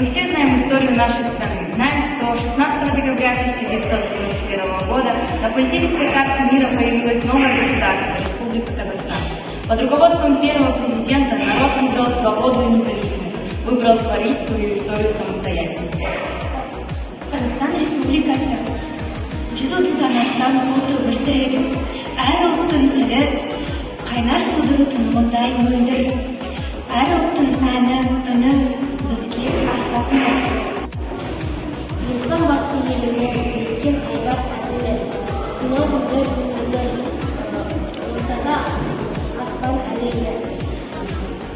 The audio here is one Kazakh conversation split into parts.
Мы все знаем историю нашей страны. Знаем, что 16 декабря 1991 года на политической карте мира появилось новое государство – Республика Казахстан. Под руководством первого президента народ выбрал свободу и независимость, выбрал творить свою историю самостоятельно. Қазақстан Республикасы жүз отыздан астам ұлт өмір сүреді. Әр ұлттың тілі қайнар судың тұнығындай мөлдір. Әр ұлттың әні, үні бізге аса қымбат. Елдің басы еліме үлкен айдар әділі. Тұнығындай мөлдір. Ортада аспан әлемі.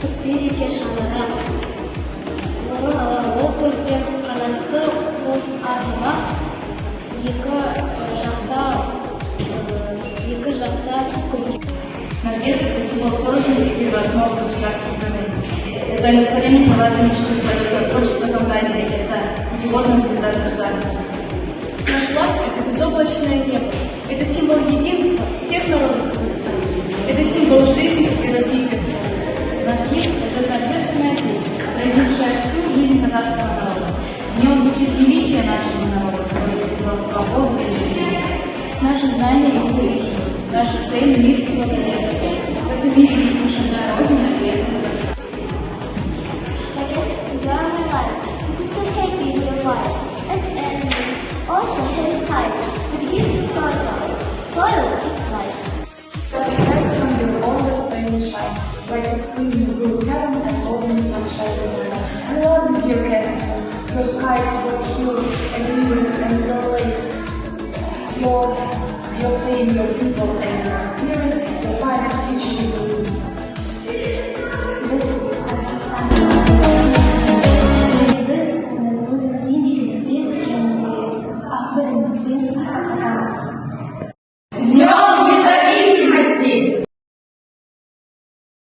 Құт береке шаңырақ. Орын алар ол көрден қанатты қос арғымақ. Екі жақта көмек. Норвег – это символ сложности и перевозможного государства страны. Это олицетворение палаты мечты, это творчество фантазии, это путеводная звезда государства. Наш флаг – это безоблачное небо. Это символ единства всех народов Казахстана. Это символ жизни и развития страны. Наш гимн – это торжественная песня, произнесшая всю жизнь казахского народа. В нем звучит величие нашего народа, который выбрал свободу и независимость. Наше знание и независимость, наша цель – мир и благоденствие. В этом мире есть наша Родина и это Казахстан. This is happy in your life, and also his time. It gives you God, soil its life. Lights from your always flaming shine, like it's clean blue heaven and golden sunshine over. I love your castle, your skies, your hills and rivers and your lakes, your fame, your people and